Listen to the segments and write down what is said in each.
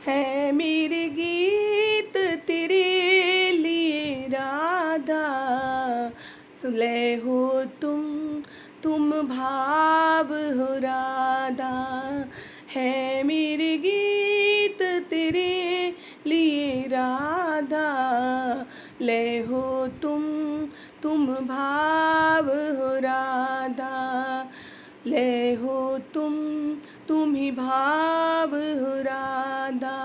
है मेरे गीत तेरे लिए राधा। सुले हो तुम भाव हो राधा। है मेरे गीत तेरे लिए राधा। ले हो तुम भाव हो राधा। ले हो तुम ही भाव हो राधा।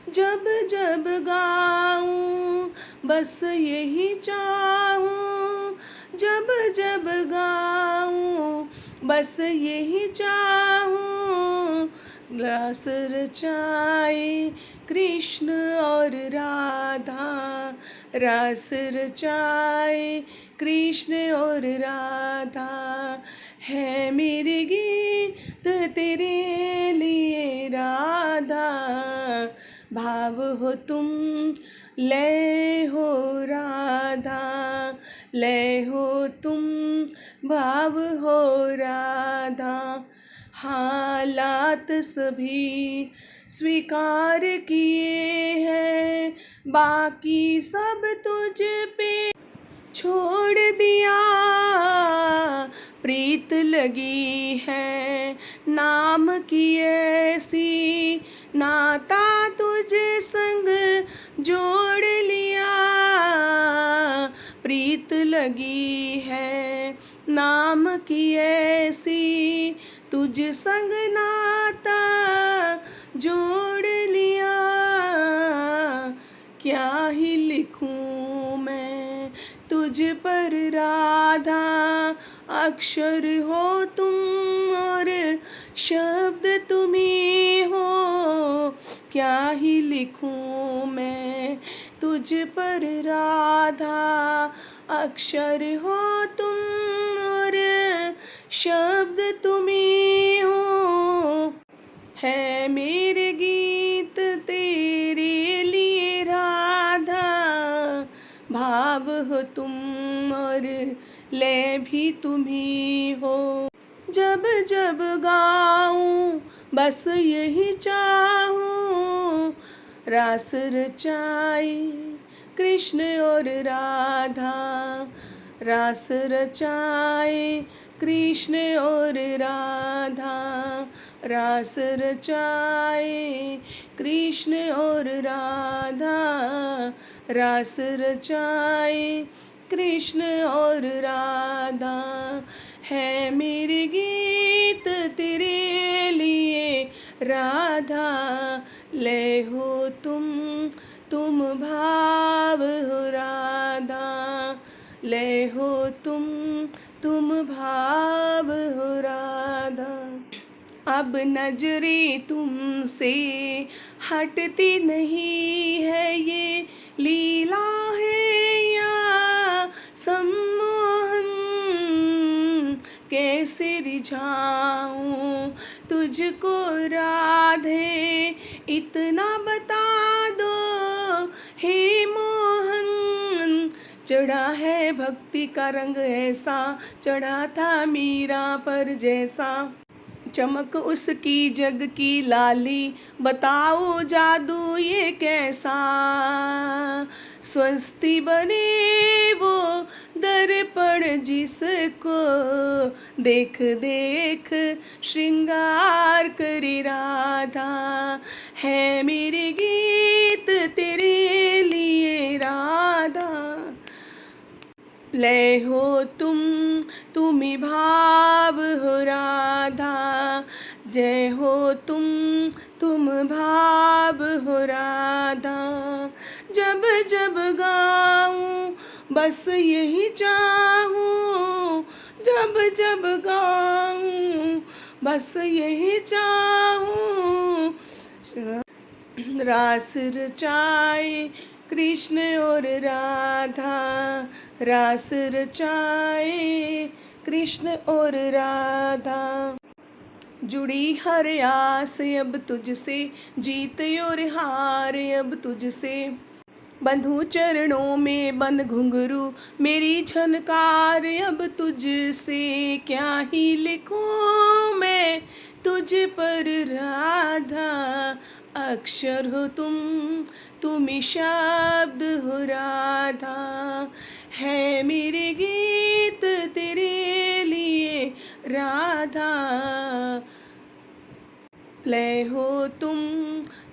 जब जब गाऊं बस यही चाहूं। जब जब गाऊं बस यही चाहूं। रस रचाए कृष्ण और राधा। रस रचाए कृष्ण और राधा। है मेरे गीत तेरे लिए राधा। भाव हो तुम लय हो राधा। लय हो तुम भाव हो राधा। हालात सभी स्वीकार किए हैं। बाकी सब तुझ पे छोड़ दिया। प्रीत लगी है नाम की ऐसी। नाता तुझे संग जोड़ लिया। प्रीत लगी है नाम की ऐसी। तुझ संग नाता जोड़ लिया। क्या ही लिखूं मैं तुझ पर राधा। अक्षर हो तुम और शब्द तुम ही हो। क्या ही लिखूं मैं तुझ पर राधा। अक्षर हो तुम और शब्द तुम ही हो। है मेरे गीत तेरे लिए राधा। भाव हो तुम और लय भी तुम ही हो। जब जब गाऊं बस यही चाहूं। रास रचाए कृष्ण और राधा। रास रचाए कृष्ण और राधा। रास रचाए कृष्ण और राधा। रास रचाए कृष्ण और राधा। है मेरे गीत तेरे लिए राधा। ले हो तुम भाव हो राधा। ले हो तुम भाव हो राधा। अब नजरें तुमसे हटती नहीं है। ये लीला है या सम्मोहन। कैसे रिझाऊं तुझको राधे। इतना बता दो हे मोहन। चढ़ा है भक्ति का रंग ऐसा। चढ़ा था मीरा पर जैसा। चमक उसकी जग की लाली। बताओ जादू ये कैसा। स्वस्ति बने वो दर्पण जिसको देख देख श्रृंगार करे राधा। है मेरे गीत तेरे लिए राधा। लय हो तुम ही भाव हो राधा। जय हो तुम भाव हो राधा। जब जब गाऊं बस यही चाहूं। जब जब गाऊं बस यही चाहूं। रास रचाए कृष्ण और राधा। रास रचाए कृष्ण और राधा। जुड़ी हर आस अब तुझसे। जीत और हार अब तुझसे। बंधु चरणों में बन घुंघरू। मेरी झनकार अब तुझसे। क्या ही लिखूं मैं तुझ पर राधा। अक्षर हो तुम ही शब्द हो राधा। है मेरे गीत तेरे लिए राधा। लय हो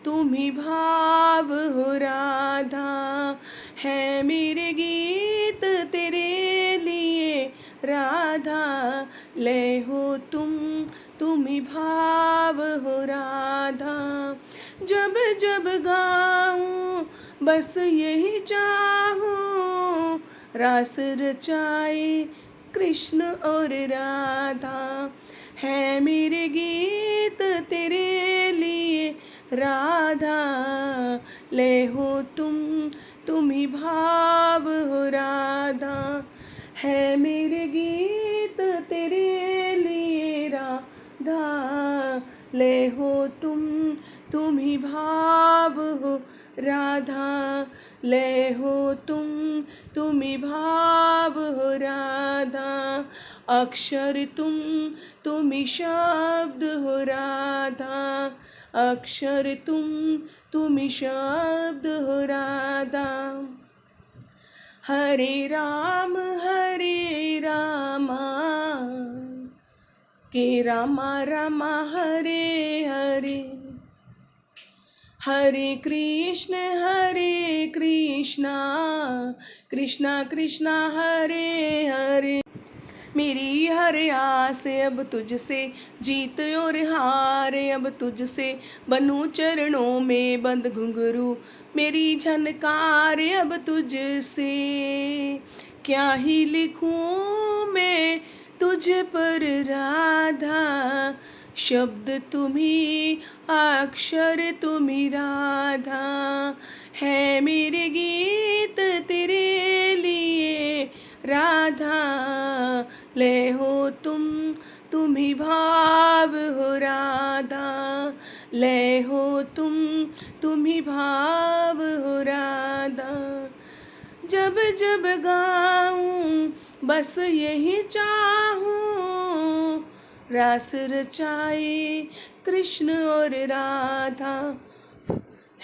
तुम ही भाव हो राधा। है मेरे गीत तेरे लिए राधा। लय हो तुम ही भाव हो राधा। जब जब गाऊं बस यही चाहूं, रास रचाए कृष्ण और राधा। है मेरे गीत तेरे लिए राधा। ले हो तुम ही भाव हो राधा। है मेरे गीत तेरे लिए राधा। ले हो तुम ही भाव हो राधा। ले हो तुम ही भाव हो राधा। अक्षर तुम ही शब्द हो राधा। अक्षर तुम ही शब्द हो राधा। हरे रामा के रामा रामा हरे हरे। हरे कृष्णा कृष्णा कृष्णा हरे हरे। मेरी हर आस अब तुझसे जीत और हार। अब तुझसे बनूं चरणों में बंद घुंघरू मेरी झनकार। अब तुझसे क्या ही लिखूं मैं तुझ पर राधा। शब्द तुम्ही अक्षर तुम्ही राधा। है मेरे गीत तेरे लिए राधा। ले हो तुम ही भाव हो राधा। ले हो तुम ही भाव हो राधा। जब जब गाऊं बस यही चाहूं, रास रचाए कृष्ण और राधा।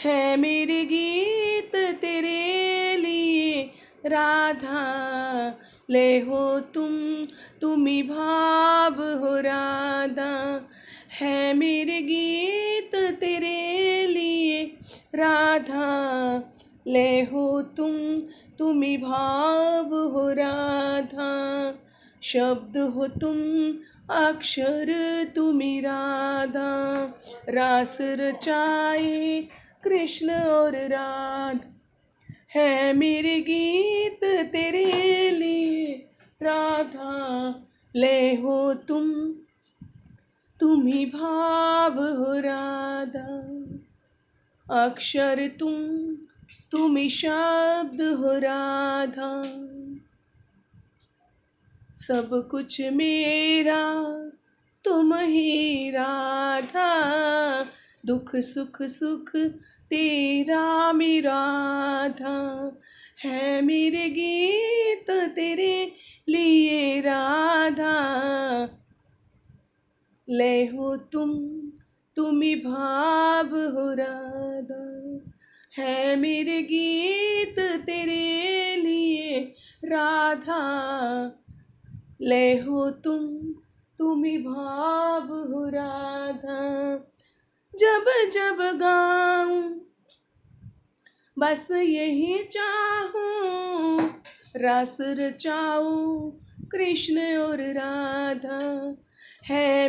है मेरे गीत तेरे लिए राधा। ले हो तुम ही भाव हो राधा। है मेरे गीत तेरे लिए राधा। ले हो तुम ही भाव हो राधा। शब्द हो अक्षर तुम्ही राधा। रास रचाए कृष्ण और राधा। है मेरे गीत तेरे लिए राधा। ले हो तुम ही भाव हो राधा। अक्षर तुम ही शब्द हो राधा। सब कुछ मेरा तुम ही राधा। दुख सुख तेरा मेरा राधा। है मेरे गीत तेरे लिए राधा। ले हो तुम ही भाव हो राधा। है मेरे गीत तेरे लिए राधा। ले हो तुम ही भाव हो राधा। जब जब गाऊं बस यही चाहूं, रास रचाऊं कृष्ण और राधा। है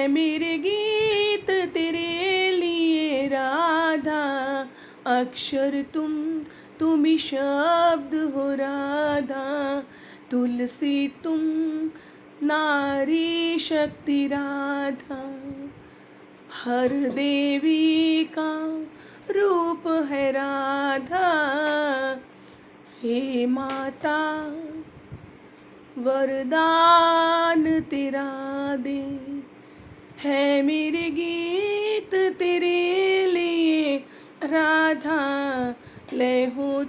मेरे गीत तेरे लिए राधा। अक्षर तुम ही शब्द हो राधा। तुलसी नारी शक्ति राधा। हर देवी का रूप है राधा। हे माता वरदान तेरा दे। है मेरे गीत तेरे लिए राधा। ले हो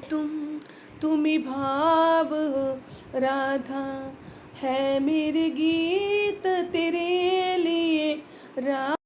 तुम ही भाव हो राधा। है मेरे गीत तेरे लिए रा